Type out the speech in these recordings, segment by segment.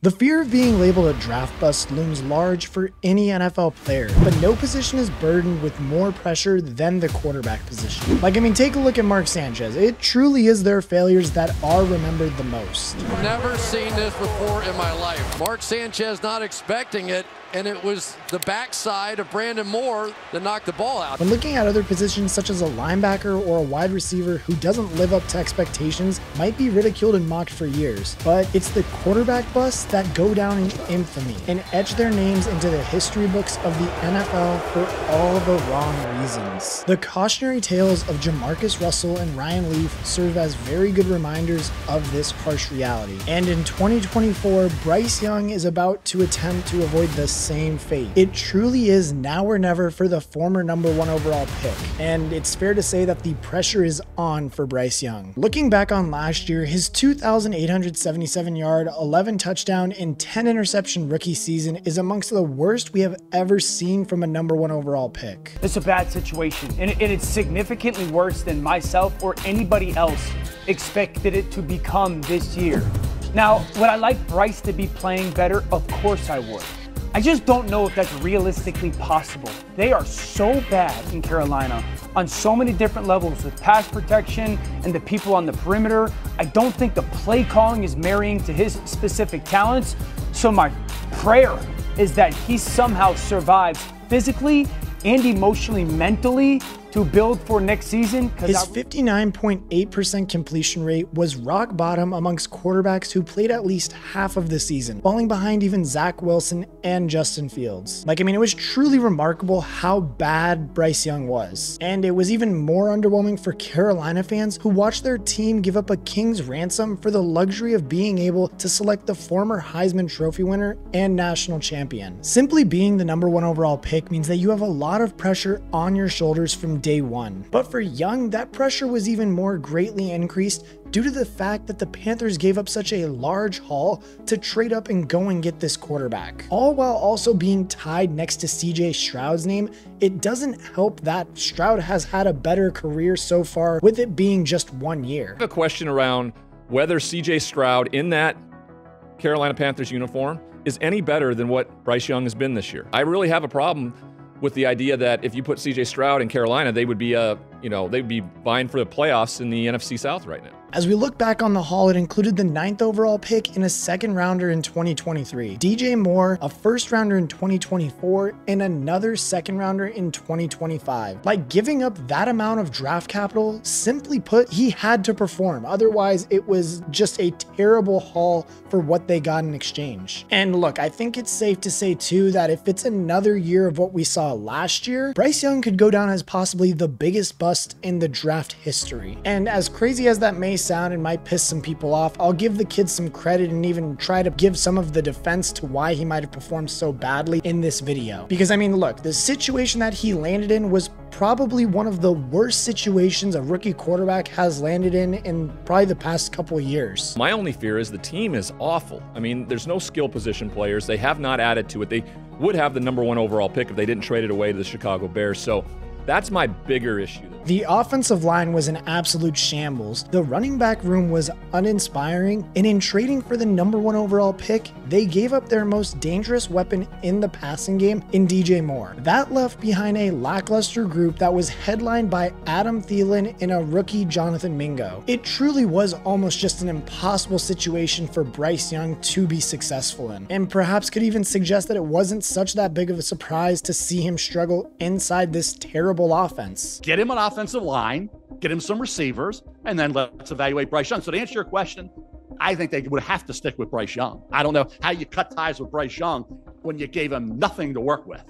The fear of being labeled a draft bust looms large for any NFL player, but no position is burdened with more pressure than the quarterback position. Take a look at Mark Sanchez. It truly is their failures that are remembered the most. Never seen this before in my life. Mark Sanchez not expecting it, and it was the backside of Brandon Moore that knocked the ball out. When looking at other positions such as a linebacker or a wide receiver who doesn't live up to expectations might be ridiculed and mocked for years, but it's the quarterback busts that go down in infamy and etch their names into the history books of the NFL for all the wrong reasons. The cautionary tales of Jamarcus Russell and Ryan Leaf serve as very good reminders of this harsh reality. And in 2024, Bryce Young is about to attempt to avoid the same fate. It truly is now or never for the former #1 overall pick, and it's fair to say that the pressure is on for Bryce Young. Looking back on last year, his 2,877 yard, 11 touchdown, and 10 interception rookie season is amongst the worst we have ever seen from a #1 overall pick. It's a bad situation, and it's significantly worse than myself or anybody else expected it to become this year. Now, would I like Bryce to be playing better? Of course I would. I just don't know if that's realistically possible. They are so bad in Carolina on so many different levels with pass protection and the people on the perimeter. I don't think the play calling is marrying to his specific talents. So my prayer is that he somehow survives physically and emotionally, mentally, to build for next season. His 59.8% completion rate was rock bottom amongst quarterbacks who played at least half of the season, falling behind even Zach Wilson and Justin Fields. It was truly remarkable how bad Bryce Young was. And it was even more underwhelming for Carolina fans who watched their team give up a king's ransom for the luxury of being able to select the former Heisman Trophy winner and national champion. Simply being the #1 overall pick means that you have a lot of pressure on your shoulders from day one. But for Young, that pressure was even more greatly increased due to the fact that the Panthers gave up such a large haul to trade up and go and get this quarterback. All while also being tied next to CJ Stroud's name, it doesn't help that Stroud has had a better career so far with it being just 1 year. I have a question around whether CJ Stroud in that Carolina Panthers uniform is any better than what Bryce Young has been this year. I really have a problem with the idea that if you put CJ Stroud in Carolina, they would be they'd be vying for the playoffs in the NFC South right now. As we look back on the haul, it included the 9th overall pick and a 2nd rounder in 2023, DJ Moore, a 1st rounder in 2024, and another 2nd rounder in 2025. Giving up that amount of draft capital, simply put, he had to perform. Otherwise, it was just a terrible haul for what they got in exchange. And look, I think it's safe to say too that if it's another year of what we saw last year, Bryce Young could go down as possibly the biggest bust in the draft history. And as crazy as that may sound and might piss some people off, I'll give the kid some credit and even try to give some of the defense to why he might have performed so badly in this video. Because look, the situation that he landed in was probably one of the worst situations a rookie quarterback has landed in probably the past couple of years. My only fear is the team is awful. There's no skill position players. They have not added to it. They would have the #1 overall pick if they didn't trade it away to the Chicago Bears. So that's my bigger issue. The offensive line was an absolute shambles. The running back room was uninspiring. And in trading for the #1 overall pick, they gave up their most dangerous weapon in the passing game in DJ Moore. That left behind a lackluster group that was headlined by Adam Thielen and a rookie Jonathan Mingo. It truly was almost just an impossible situation for Bryce Young to be successful in. And perhaps could even suggest that it wasn't such that big of a surprise to see him struggle inside this terrible offense. Get him an offensive line, get him some receivers, and then let's evaluate Bryce Young. So to answer your question, I think they would have to stick with Bryce Young. I don't know how you cut ties with Bryce Young when you gave him nothing to work with.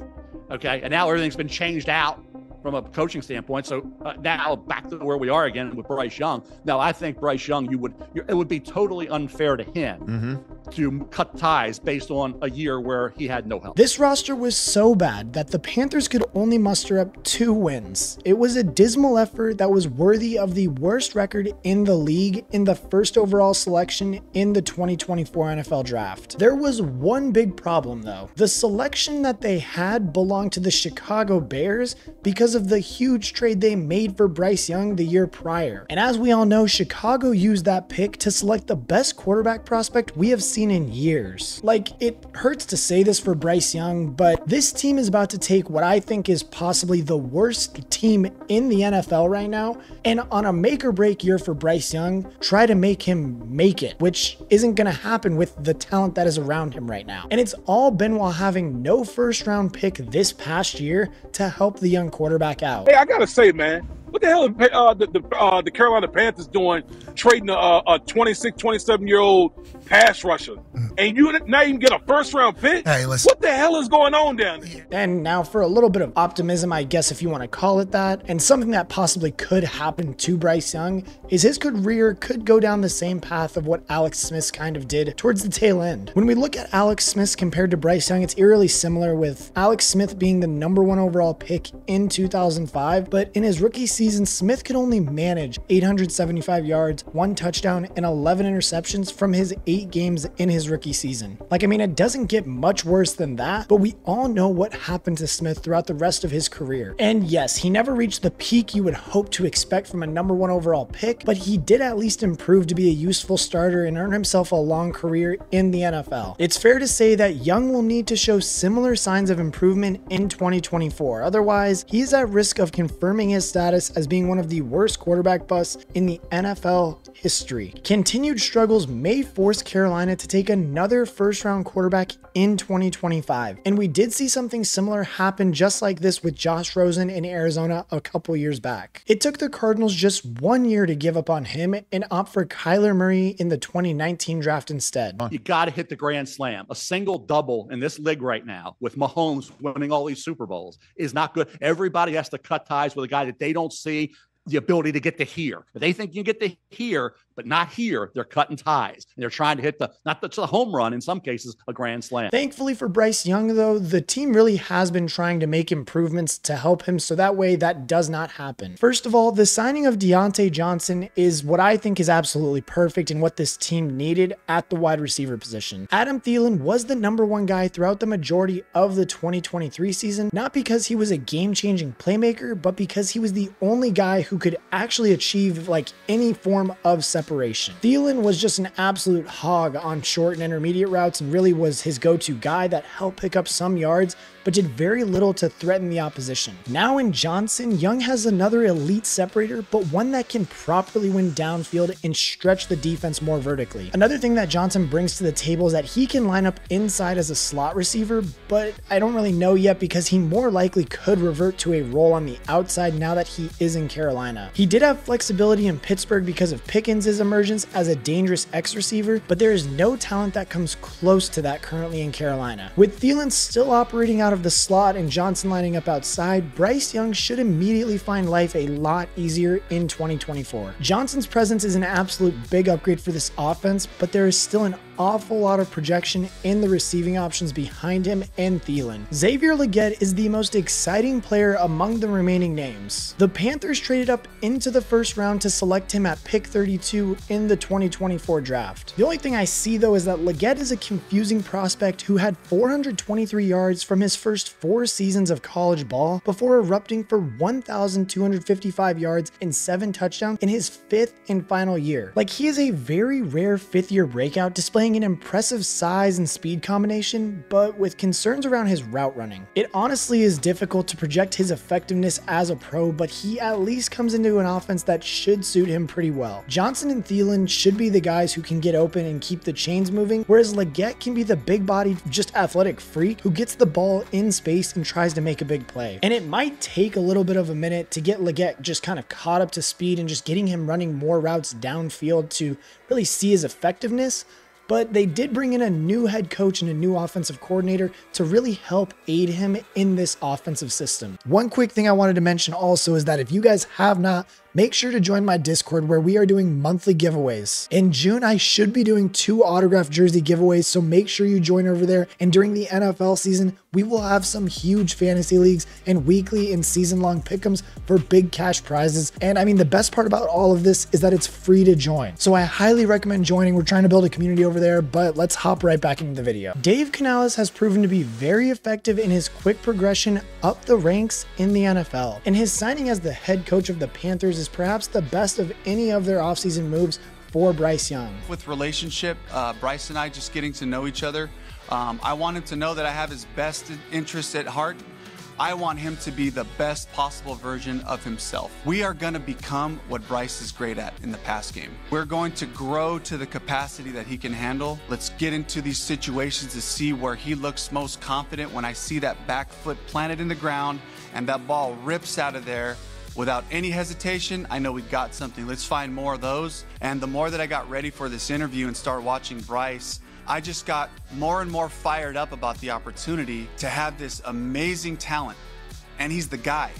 Okay, and now everything's been changed out from a coaching standpoint. So now back to where we are again with Bryce Young. Now, I think Bryce Young, it would be totally unfair to him to cut ties based on a year where he had no help. This roster was so bad that the Panthers could only muster up 2 wins. It was a dismal effort that was worthy of the worst record in the league in the 1st overall selection in the 2024 NFL draft. There was one big problem though. The selection that they had belonged to the Chicago Bears because of the huge trade they made for Bryce Young the year prior. And as we all know, Chicago used that pick to select the best quarterback prospect we have seen in years. Like, it hurts to say this for Bryce Young, but this team is about to take what I think is possibly the worst team in the NFL right now, and on a make or break year for Bryce Young, try to make him make it, which isn't going to happen with the talent that is around him right now. And it's all been while having no first round pick this past year to help the young quarterback out. Hey, I gotta say, man, what the hell are the Carolina Panthers doing trading a 26, 27-year-old pass rusher? And you not even get a first-round pick? Hey, listen. What the hell is going on down there? And now for a little bit of optimism, I guess if you want to call it that, and something that possibly could happen to Bryce Young, is his career could go down the same path of what Alex Smith kind of did towards the tail end. When we look at Alex Smith compared to Bryce Young, it's eerily similar, with Alex Smith being the #1 overall pick in 2005, but in his rookie season, Smith could only manage 875 yards, 1 touchdown, and 11 interceptions from his 8 games in his rookie season. Like, I mean, it doesn't get much worse than that, but we all know what happened to Smith throughout the rest of his career. And yes, he never reached the peak you would hope to expect from a #1 overall pick, but he did at least improve to be a useful starter and earn himself a long career in the NFL. It's fair to say that Young will need to show similar signs of improvement in 2024. Otherwise, he's at risk of confirming his status as being one of the worst quarterback busts in the NFL history. Continued struggles may force Carolina to take another first-round quarterback in 2025. And we did see something similar happen just like this with Josh Rosen in Arizona a couple years back. It took the Cardinals just 1 year to give up on him and opt for Kyler Murray in the 2019 draft instead. You got to hit the grand slam. A single double in this league right now with Mahomes winning all these Super Bowls is not good. Everybody has to cut ties with a guy that they don't see the ability to get to here. If they think you get to here, but not here, they're cutting ties. And they're trying to hit not the home run, in some cases, a grand slam. Thankfully for Bryce Young, though, the team really has been trying to make improvements to help him so that way that does not happen. First of all, the signing of Deontay Johnson is what I think is absolutely perfect and what this team needed at the wide receiver position. Adam Thielen was the #1 guy throughout the majority of the 2023 season, not because he was a game-changing playmaker, but because he was the only guy who could actually achieve like any form of separation. Thielen was just an absolute hog on short and intermediate routes and really was his go-to guy that helped pick up some yards, but did very little to threaten the opposition. Now in Johnson, Young has another elite separator, but one that can properly win downfield and stretch the defense more vertically. Another thing that Johnson brings to the table is that he can line up inside as a slot receiver, but I don't really know yet because he more likely could revert to a role on the outside now that he is in Carolina. He did have flexibility in Pittsburgh because of Pickens' emergence as a dangerous X receiver, but there is no talent that comes close to that currently in Carolina. With Thielen still operating out of the slot and Johnson lining up outside, Bryce Young should immediately find life a lot easier in 2024. Johnson's presence is an absolute big upgrade for this offense, but there is still an awful lot of projection in the receiving options behind him and Thielen. Xavier Legette is the most exciting player among the remaining names. The Panthers traded up into the first round to select him at pick 32 in the 2024 draft. The only thing I see though is that Legette is a confusing prospect who had 423 yards from his first 4 seasons of college ball before erupting for 1,255 yards and 7 touchdowns in his 5th and final year. Like, he is a very rare 5th-year breakout, displaying an impressive size and speed combination, but with concerns around his route running. It honestly is difficult to project his effectiveness as a pro, but he at least comes into an offense that should suit him pretty well. Johnson and Thielen should be the guys who can get open and keep the chains moving, whereas Legette can be the big-bodied, just athletic freak who gets the ball in space and tries to make a big play. And it might take a little bit of a minute to get Legette just kind of caught up to speed and just getting him running more routes downfield to really see his effectiveness, but they did bring in a new head coach and a new offensive coordinator to really help aid him in this offensive system. One quick thing I wanted to mention also is that if you guys have not, make sure to join my Discord where we are doing monthly giveaways. In June, I should be doing 2 autographed jersey giveaways, so make sure you join over there. And during the NFL season, we will have some huge fantasy leagues and weekly and season-long pick'ems for big cash prizes. And I mean, the best part about all of this is that it's free to join. So I highly recommend joining. We're trying to build a community over there, but let's hop right back into the video. Dave Canales has proven to be very effective in his quick progression up the ranks in the NFL. And his signing as the head coach of the Panthers is perhaps the best of any of their offseason moves for Bryce Young. With relationship, Bryce and I just getting to know each other. I want him to know that I have his best interests at heart. I want him to be the best possible version of himself. We are going to become what Bryce is great at in the pass game. We're going to grow to the capacity that he can handle. Let's get into these situations to see where he looks most confident. When I see that back foot planted in the ground and that ball rips out of there without any hesitation, I know we got something. Let's find more of those. And the more that I got ready for this interview and start watching Bryce, I just got more and more fired up about the opportunity to have this amazing talent, and he's the guy.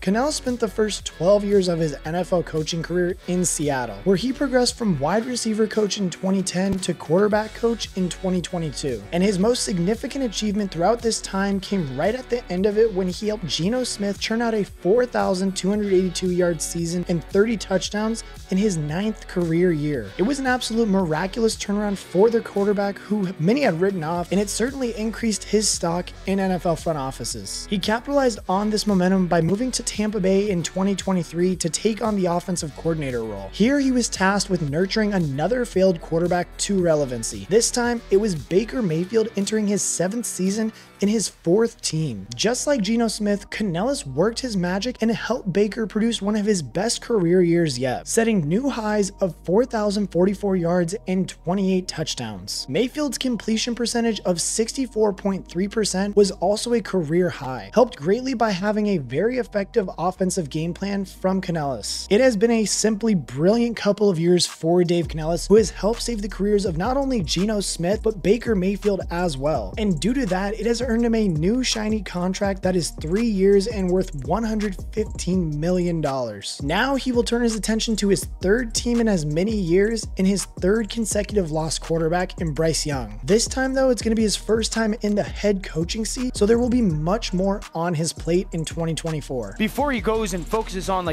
Canales spent the first 12 years of his NFL coaching career in Seattle, where he progressed from wide receiver coach in 2010 to quarterback coach in 2022. And his most significant achievement throughout this time came right at the end of it when he helped Geno Smith churn out a 4,282-yard season and 30 touchdowns in his 9th career year. It was an absolute miraculous turnaround for the quarterback who many had written off, and it certainly increased his stock in NFL front offices. He capitalized on this momentum by moving to Tampa Bay in 2023 to take on the offensive coordinator role. Here he was tasked with nurturing another failed quarterback to relevancy. This time it was Baker Mayfield entering his 7th season in his 4th team. Just like Geno Smith, Canales worked his magic and helped Baker produce one of his best career years yet, setting new highs of 4,044 yards and 28 touchdowns. Mayfield's completion percentage of 64.3% was also a career high, helped greatly by having a very effective offensive game plan from Canales. It has been a simply brilliant couple of years for Dave Canales, who has helped save the careers of not only Geno Smith, but Baker Mayfield as well. And due to that, it has earned him a new shiny contract that is 3 years and worth $115 million. Now he will turn his attention to his 3rd team in as many years and his 3rd consecutive lost quarterback in Bryce Young. This time though, it's going to be his first time in the head coaching seat, so there will be much more on his plate in 2024. Before he goes and focuses on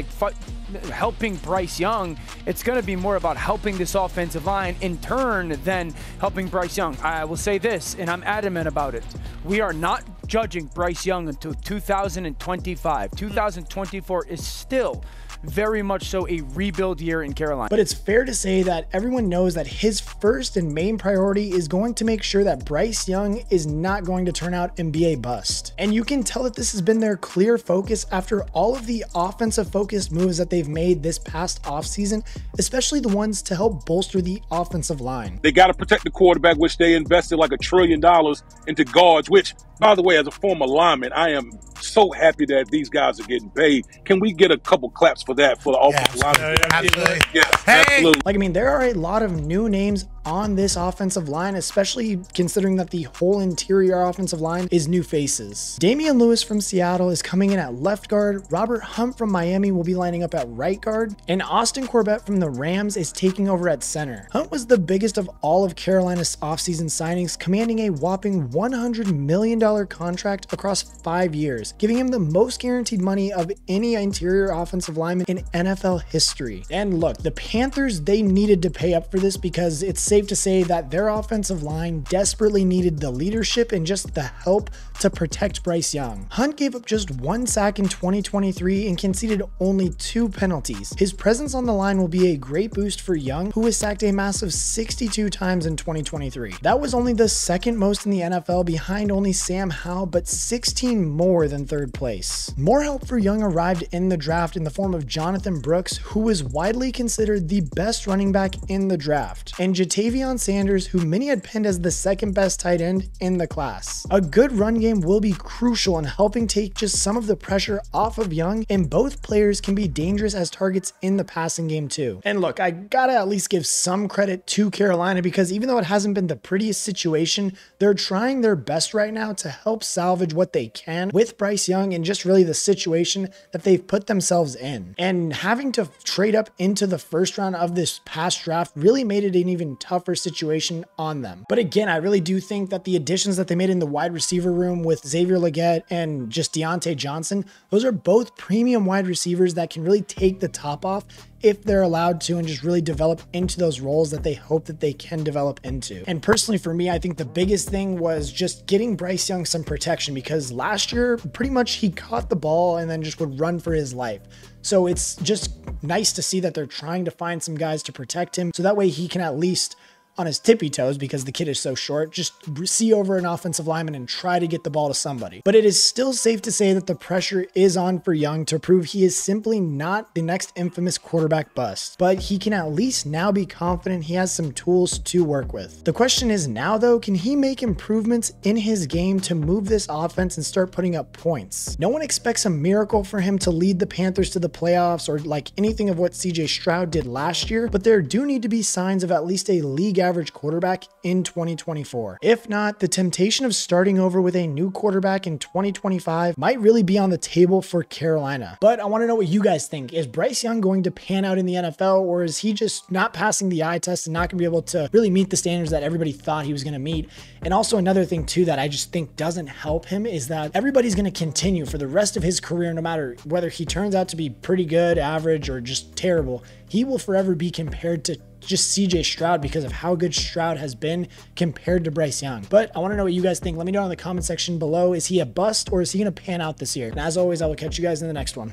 helping Bryce Young, it's going to be more about helping this offensive line in turn than helping Bryce Young. I will say this, and I'm adamant about it. We are not judging Bryce Young until 2025. 2024 is still very much so a rebuild year in Carolina. But it's fair to say that everyone knows that his first and main priority is going to make sure that Bryce Young is not going to turn out and be a bust. And you can tell that this has been their clear focus after all of the offensive focused moves that they've made this past offseason, especially the ones to help bolster the offensive line. They got to protect the quarterback, which they invested like $1 trillion into guards, which, by the way, as a former lineman, I am so happy that these guys are getting paid. Can we get a couple claps for that for the offensive line? Absolutely. Yes, absolutely. Like, I mean, there are a lot of new names on this offensive line, especially considering that the whole interior offensive line is new faces. Damian Lewis from Seattle is coming in at left guard. Robert Hunt from Miami will be lining up at right guard. And Austin Corbett from the Rams is taking over at center. Hunt was the biggest of all of Carolina's offseason signings, commanding a whopping $100 million contract across 5 years, giving him the most guaranteed money of any interior offensive lineman in NFL history. And look, the Panthers, they needed to pay up for this because it's safe to say that their offensive line desperately needed the leadership and just the help to protect Bryce Young. Hunt gave up just 1 sack in 2023 and conceded only 2 penalties. His presence on the line will be a great boost for Young, who was sacked a massive 62 times in 2023. That was only the 2nd most in the NFL, behind only Sam Howell, but 16 more than 3rd place. More help for Young arrived in the draft in the form of Jonathan Brooks, who was widely considered the best running back in the draft, and Jatavion Sanders, who many had pinned as the 2nd best tight end in the class. A good run game will be crucial in helping take just some of the pressure off of Young, and both players can be dangerous as targets in the passing game too. And look, I gotta at least give some credit to Carolina, because even though it hasn't been the prettiest situation, they're trying their best right now to help salvage what they can with Bryce Young and just really the situation that they've put themselves in. And having to trade up into the 1st round of this past draft really made it an even tougher situation on them. But again, I really do think that the additions that they made in the wide receiver room with Xavier Legette and just Deontay Johnson, those are both premium wide receivers that can really take the top off if they're allowed to and just really develop into those roles that they hope that they can develop into. And personally for me, I think the biggest thing was just getting Bryce Young some protection, because last year pretty much he caught the ball and then just would run for his life. So it's just nice to see that they're trying to find some guys to protect him, so that way he can at least, on his tippy toes, because the kid is so short, just see over an offensive lineman and try to get the ball to somebody. But it is still safe to say that the pressure is on for Young to prove he is simply not the next infamous quarterback bust, but he can at least now be confident he has some tools to work with. The question is now though, can he make improvements in his game to move this offense and start putting up points? No one expects a miracle for him to lead the Panthers to the playoffs or like anything of what CJ Stroud did last year, but there do need to be signs of at least a league average quarterback in 2024. If not, the temptation of starting over with a new quarterback in 2025 might really be on the table for Carolina. But I want to know what you guys think. Is Bryce Young going to pan out in the NFL, or is he just not passing the eye test and not going to be able to really meet the standards that everybody thought he was going to meet? And also another thing too that I just think doesn't help him is that everybody's going to continue for the rest of his career, no matter whether he turns out to be pretty good, average, or just terrible, he will forever be compared to just CJ Stroud because of how good Stroud has been compared to Bryce Young. But I want to know what you guys think. Let me know in the comment section below. Is he a bust, or is he going to pan out this year? And as always, I will catch you guys in the next one.